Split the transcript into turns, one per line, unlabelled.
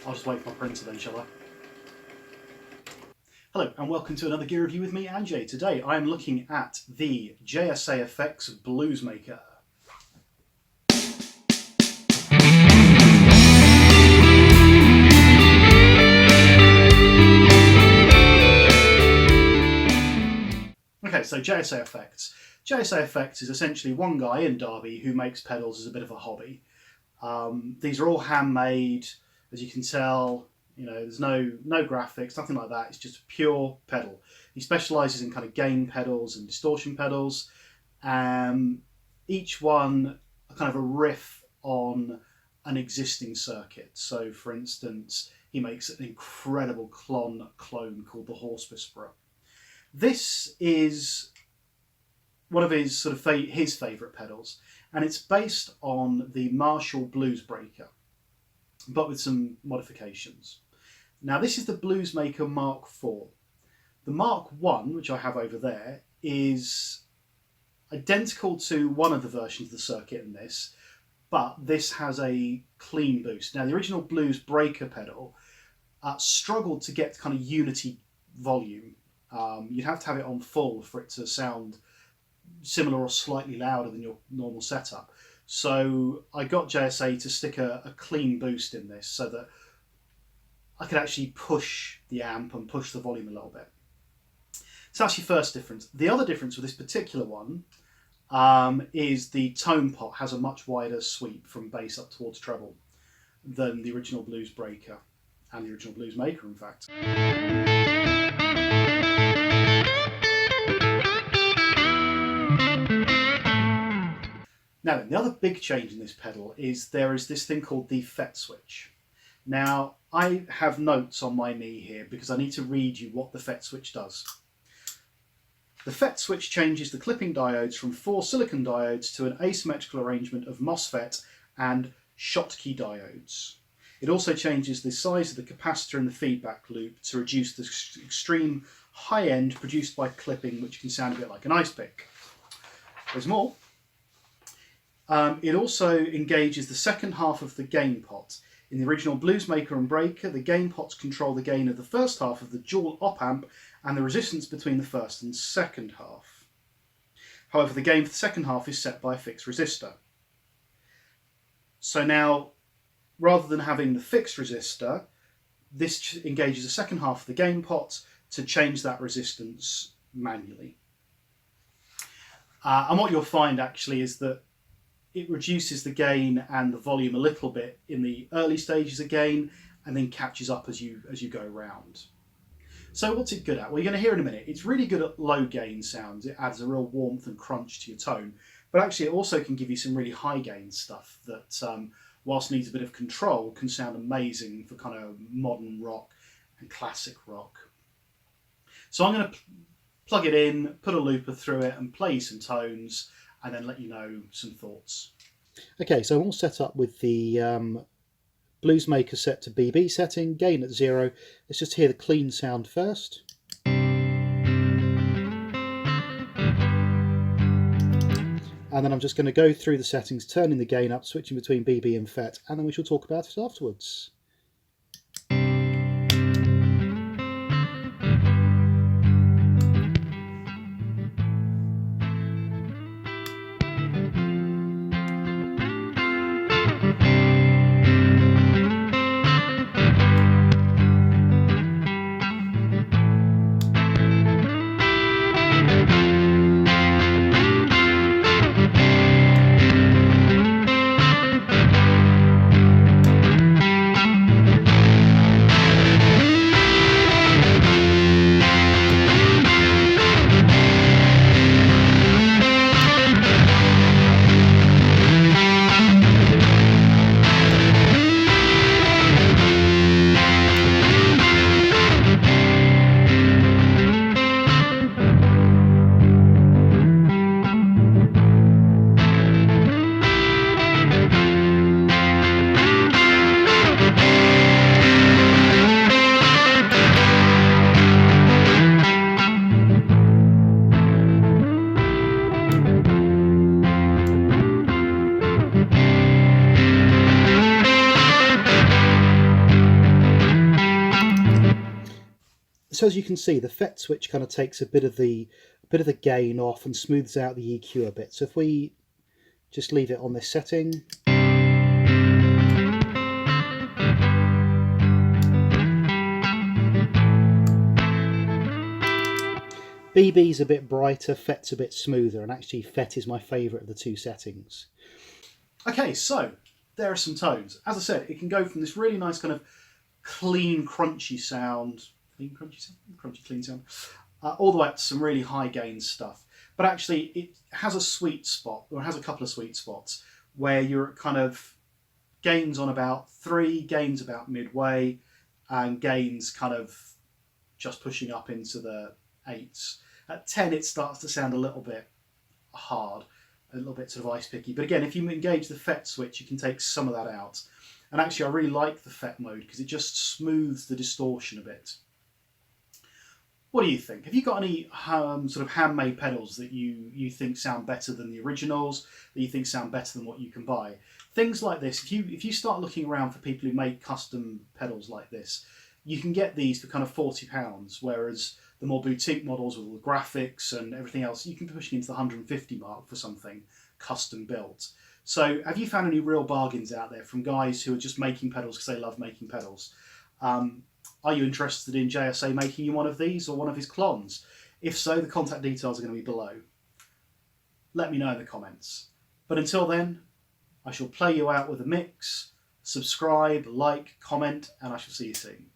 I'll just wait for my printer then, shall I? Hello and welcome to another gear review with me, Anjay. Today I am looking at the JSA Effects Bluesmaker. Okay, so JSA Effects. JSA Effects is essentially one guy in Derby who makes pedals as a bit of a hobby. These are all handmade, as you can tell. You know, there's no graphics, nothing like that. It's just a pure pedal. He specialises in kind of gain pedals and distortion pedals. Each one kind of a riff on an existing circuit. So, for instance, he makes an incredible clone called the Horse Whisperer. This is one of his sort of his favourite pedals, and it's based on the Marshall Bluesbreaker, but with some modifications. Now, this is the Bluesmaker Mark IV. The Mark I, which I have over there, is identical to one of the versions of the circuit in this, but this has a clean boost. Now, the original Bluesbreaker pedal struggled to get kind of unity volume. You'd have to have it on full for it to sound similar or slightly louder than your normal setup. So I got JSA to stick a clean boost in this so that I could actually push the amp and push the volume a little bit. So that's your first difference. The other difference with this particular one is the tone pot has a much wider sweep from bass up towards treble than the original Bluesbreaker and the original Bluesmaker, in fact. Now, the other big change in this pedal is there is this thing called the FET switch. Now, I have notes on my knee here because I need to read you what the FET switch does. The FET switch changes the clipping diodes from 4 silicon diodes to an asymmetrical arrangement of MOSFET and Schottky diodes. It also changes the size of the capacitor in the feedback loop to reduce the extreme high end produced by clipping, which can sound a bit like an ice pick. There's more. It also engages the second half of the gain pot. In the original Bluesmaker and Breaker, the gain pots control the gain of the first half of the dual op amp and the resistance between the first and second half. However, the gain for the second half is set by a fixed resistor. So now, rather than having the fixed resistor, this engages the second half of the gain pot to change that resistance manually. And what you'll find actually is that it reduces the gain and the volume a little bit in the early stages of gain and then catches up as you go around. So what's it good at? Well, you're going to hear in a minute. It's really good at low gain sounds. It adds a real warmth and crunch to your tone. But actually it also can give you some really high gain stuff that, whilst needs a bit of control, can sound amazing for kind of modern rock and classic rock. So I'm going to plug it in, put a looper through it and play some tones, and then let you know some thoughts. Okay, so I'm all set up with the Bluesmaker set to BB setting, gain at 0. Let's just hear the clean sound first. And then I'm just going to go through the settings, turning the gain up, switching between BB and FET, and then we shall talk about it afterwards.
So as you can see, the FET switch kind of takes a bit of the gain off and smooths out the EQ a bit. So if we just leave it on this setting, BB's a bit brighter, FET's a bit smoother, and actually FET is my favourite of the two settings.
Okay, so there are some tones. As I said, it can go from this really nice kind of clean, crunchy sound, clean sound, all the way up to some really high gain stuff. But actually, it has a sweet spot, or it has a couple of sweet spots, where you're at kind of gains on about 3, gains about midway, and gains kind of just pushing up into the 8s. At 10, it starts to sound a little bit hard, a little bit sort of ice picky. But again, if you engage the FET switch, you can take some of that out. And actually, I really like the FET mode because it just smooths the distortion a bit. What do you think? Have you got any sort of handmade pedals that you think sound better than the originals, that you think sound better than what you can buy? Things like this, if you start looking around for people who make custom pedals like this, you can get these for kind of £40, whereas the more boutique models with all the graphics and everything else, you can be pushing into the 150 mark for something custom built. So have you found any real bargains out there from guys who are just making pedals because they love making pedals? Are you interested in JSA making you one of these or one of his clones? If so, the contact details are going to be below. Let me know in the comments. But until then, I shall play you out with a mix. Subscribe, like, comment, and I shall see you soon.